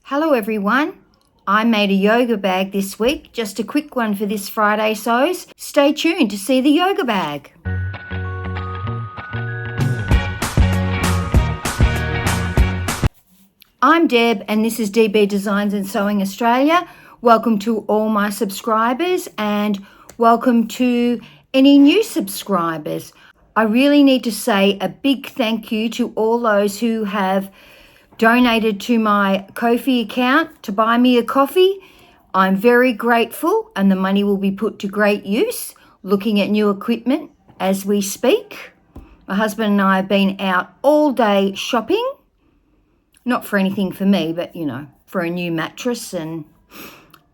Hello everyone, I made a yoga bag this week, just a quick one for this Friday sews. Stay tuned to see the yoga bag. I'm Deb and this is DB Designs and Sewing Australia. Welcome to all my subscribers and welcome to any new subscribers. I really need to say a big thank you to all those who have donated to my Ko-fi account to buy me a coffee. I'm very grateful and the money will be put to great use, looking at new equipment as we speak. My husband and I have been out all day shopping, not for anything for me, but for a new mattress, and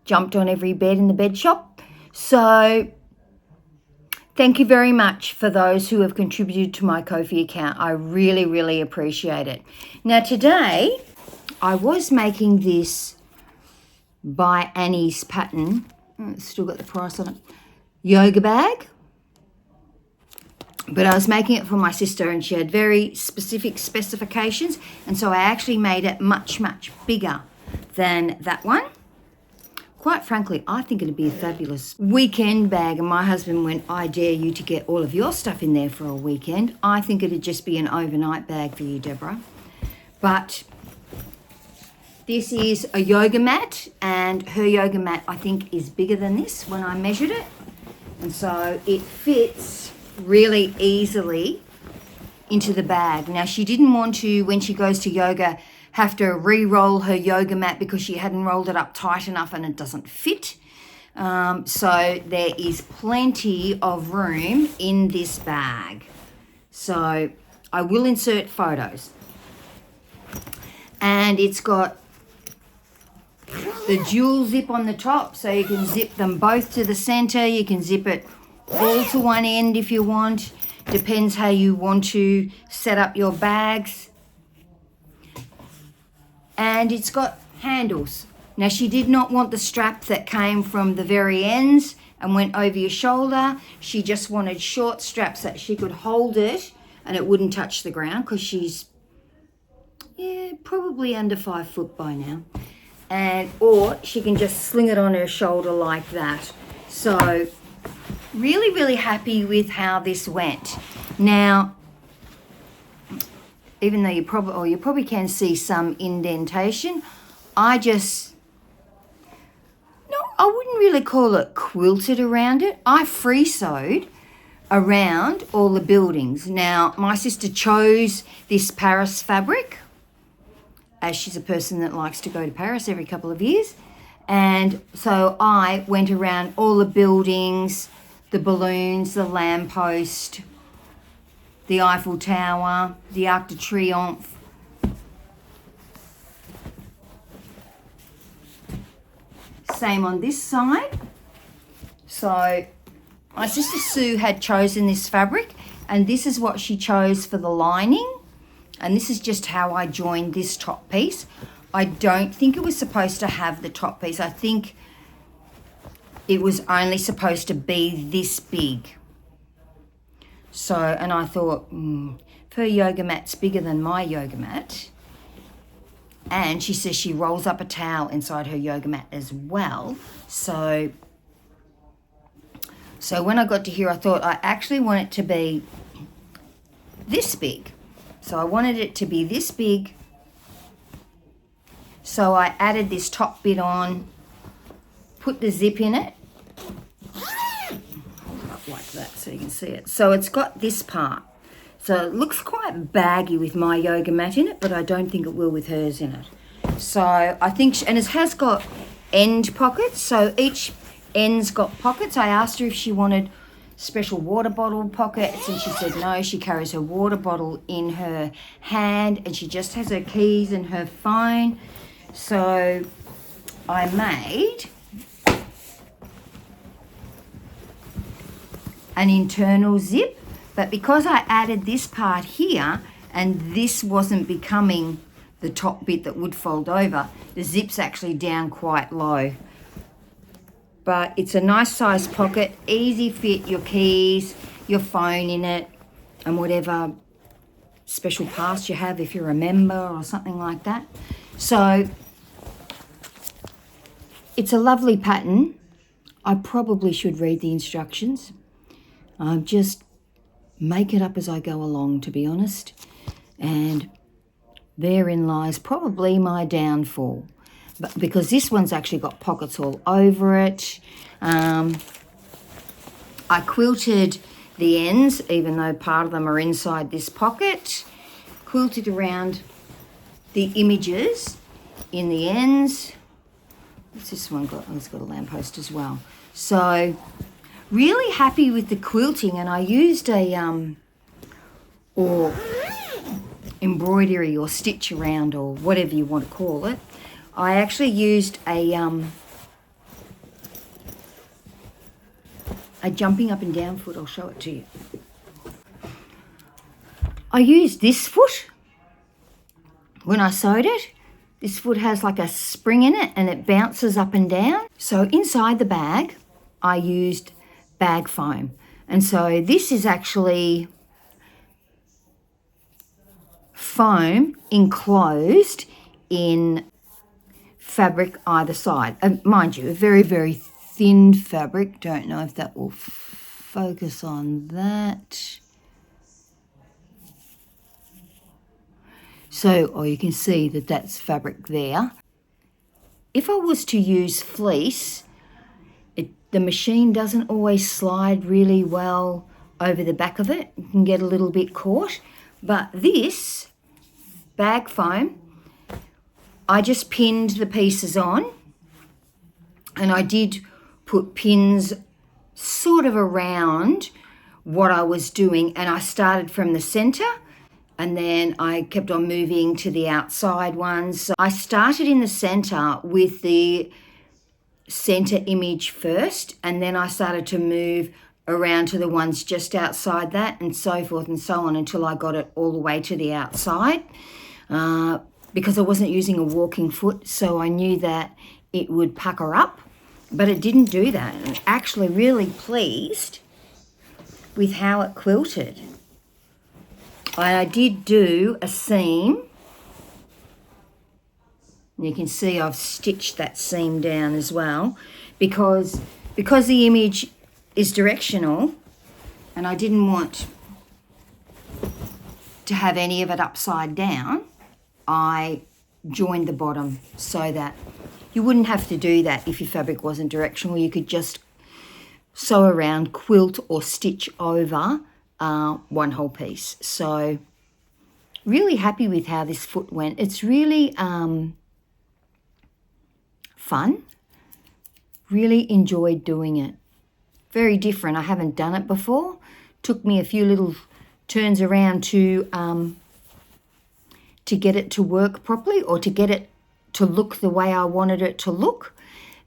jumped on every bed in the bed shop. So thank you very much for those who have contributed to my Ko-fi account. I really, really appreciate it. Now today, I was making this by Annie's pattern. It's still got the price on it. Yoga bag. But I was making it for my sister and she had very specific specifications. And so I actually made it much, much bigger than that one. Quite frankly, I think it'd be a fabulous weekend bag. And my husband went, I dare you to get all of your stuff in there for a weekend. I think it'd just be an overnight bag for you, Deborah. But this is a yoga mat, and her yoga mat, I think, is bigger than this when I measured it. And so it fits really easily into the bag. Now, she didn't want to, when she goes to yoga, have to re-roll her yoga mat because she hadn't rolled it up tight enough and it doesn't fit. So there is plenty of room in this bag. So I will insert photos. And it's got the dual zip on the top, so you can zip them both to the center. You can zip it all to one end if you want. Depends how you want to set up your bags. And it's got handles. Now, she did not want the strap that came from the very ends and went over your shoulder. She just wanted short straps that she could hold it and it wouldn't touch the ground, because she's probably under 5 foot by now. Or she can just sling it on her shoulder like that. So really, really happy with how this went. Now, even though you probably can see some indentation, I wouldn't really call it quilted around it. I free sewed around all the buildings. Now, my sister chose this Paris fabric, as she's a person that likes to go to Paris every couple of years. And so I went around all the buildings, the balloons, the lamppost, the Eiffel Tower, the Arc de Triomphe. Same on this side. So my sister Sue had chosen this fabric, and this is what she chose for the lining. And this is just how I joined this top piece. I don't think it was supposed to have the top piece. I think it was only supposed to be this big. So, and I thought, her yoga mat's bigger than my yoga mat. And she says she rolls up a towel inside her yoga mat as well. So when I got to here, I thought I actually want it to be this big. So I wanted it to be this big. So I added this top bit on, put the zip in it. Like that so you can see it. So it's got this part. So it looks quite baggy with my yoga mat in it, but I don't think it will with hers in it. So I think, and it has got end pockets. So each end's got pockets. I asked her if she wanted special water bottle pockets, and she said no. She carries her water bottle in her hand and she just has her keys and her phone. So I made an internal zip, but because I added this part here and this wasn't becoming the top bit that would fold over, the zip's actually down quite low. But it's a nice size pocket, easy fit, your keys, your phone in it, and whatever special pass you have if you're a member or something like that. So It's a lovely pattern. I probably should read the instructions. Just make it up as I go along, to be honest. And therein lies probably my downfall. But because this one's actually got pockets all over it. I quilted the ends, even though part of them are inside this pocket. Quilted around the images in the ends. What's this one got? Oh, it's got a lamppost as well. So really happy with the quilting, and I used a or embroidery or stitch around, or whatever you want to call it. I actually used a jumping up and down foot. I'll show it to you. I used this foot when I sewed it. This foot has like a spring in it and it bounces up and down. So inside the bag, I used bag foam. And so this is actually foam enclosed in fabric either side. Mind you, a very, very thin fabric. Don't know if that will focus on that. So, you can see that that's fabric there. If I was to use fleece, the machine doesn't always slide really well over the back of it. You can get a little bit caught. But this bag foam, I just pinned the pieces on, and I did put pins sort of around what I was doing, and I started from the center and then I kept on moving to the outside ones. So I started in the center with the center image first, and then I started to move around to the ones just outside that, and so forth and so on, until I got it all the way to the outside. Because I wasn't using a walking foot, so I knew that it would pucker up, but it didn't do that. I'm actually really pleased with how it quilted. I did do a seam. You can see I've stitched that seam down as well, because the image is directional, and I didn't want to have any of it upside down. I joined the bottom so that you wouldn't have to do that if your fabric wasn't directional. You could just sew around, quilt or stitch over one whole piece. So really happy with how this foot went. It's really fun. Really enjoyed doing it. Very different. I haven't done it before. Took me a few little turns around to get it to work properly, or to get it to look the way I wanted it to look.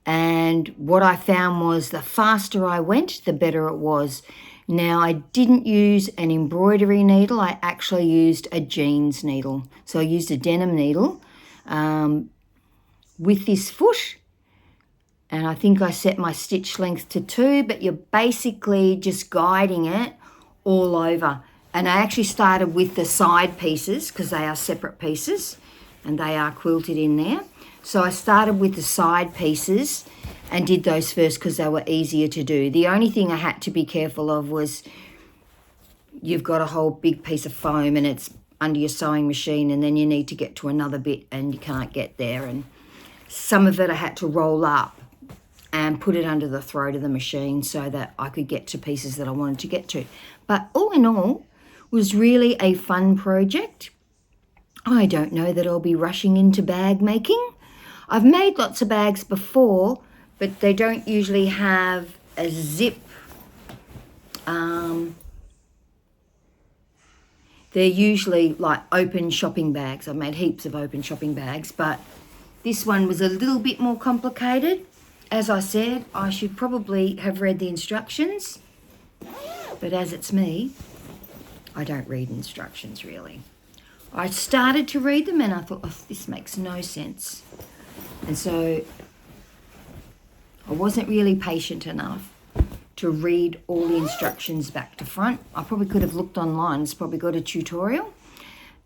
And what I found was the faster I went, the better it was. Now, I didn't use an embroidery needle. I actually used a jeans needle. So I used a denim needle with this foot. And I think I set my stitch length to 2, but you're basically just guiding it all over. And I actually started with the side pieces, because they are separate pieces and they are quilted in there. So I started with the side pieces and did those first because they were easier to do. The only thing I had to be careful of was you've got a whole big piece of foam and it's under your sewing machine, and then you need to get to another bit and you can't get there. And some of it I had to roll up and put it under the throat of the machine so that I could get to pieces that I wanted to get to. But all in all, it was really a fun project. I don't know that I'll be rushing into bag making. I've made lots of bags before, but they don't usually have a zip. They're usually like open shopping bags. I've made heaps of open shopping bags, but this one was a little bit more complicated. As I said, I should probably have read the instructions, but as it's me, I don't read instructions really. I started to read them and I thought, oh, this makes no sense. And so I wasn't really patient enough to read all the instructions back to front. I probably could have looked online. It's probably got a tutorial.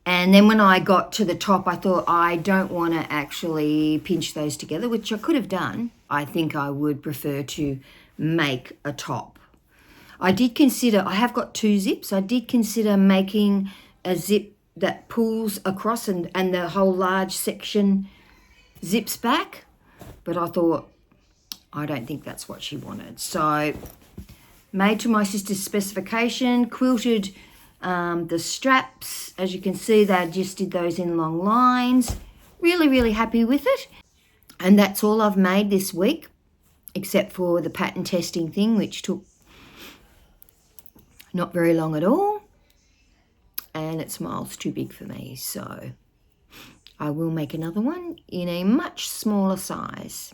And then when I got to the top, I thought I don't want to actually pinch those together, which I could have done. I think I would prefer to make a top. I did consider, I have got 2 zips. I did consider making a zip that pulls across and the whole large section zips back. But I thought, I don't think that's what she wanted. So made to my sister's specification, quilted the straps. As you can see, they just did those in long lines. Really, really happy with it. And that's all I've made this week, except for the pattern testing thing, which took not very long at all. And it's miles too big for me, so I will make another one in a much smaller size.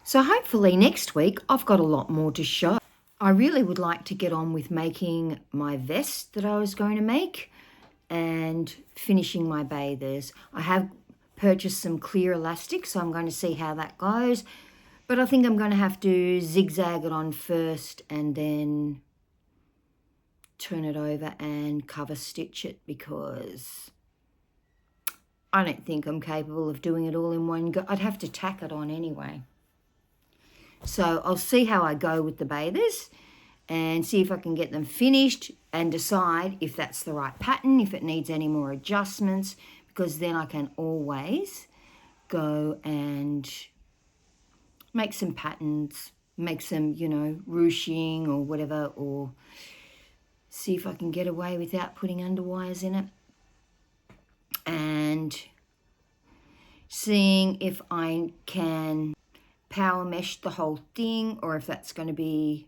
So hopefully next week I've got a lot more to show. I really would like to get on with making my vest that I was going to make and finishing my bathers. I have purchased some clear elastic, so I'm going to see how that goes. But I think I'm going to have to zigzag it on first and then turn it over and cover stitch it, because I don't think I'm capable of doing it all in one go. I'd have to tack it on anyway. So I'll see how I go with the bathers and see if I can get them finished and decide if that's the right pattern, if it needs any more adjustments, because then I can always go and make some patterns, make some, ruching or whatever, or see if I can get away without putting underwires in it, and seeing if I can power mesh the whole thing or if that's going to be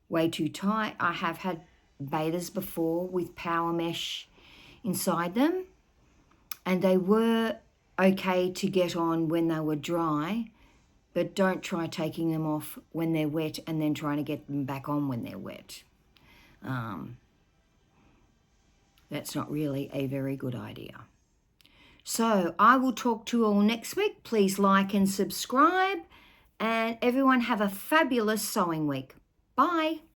way too tight. I have had bathers before with power mesh inside them, and they were okay to get on when they were dry, but don't try taking them off when they're wet and then trying to get them back on when they're wet. That's not really a very good idea. So I will talk to you all next week. Please like and subscribe, and everyone have a fabulous sewing week. Bye.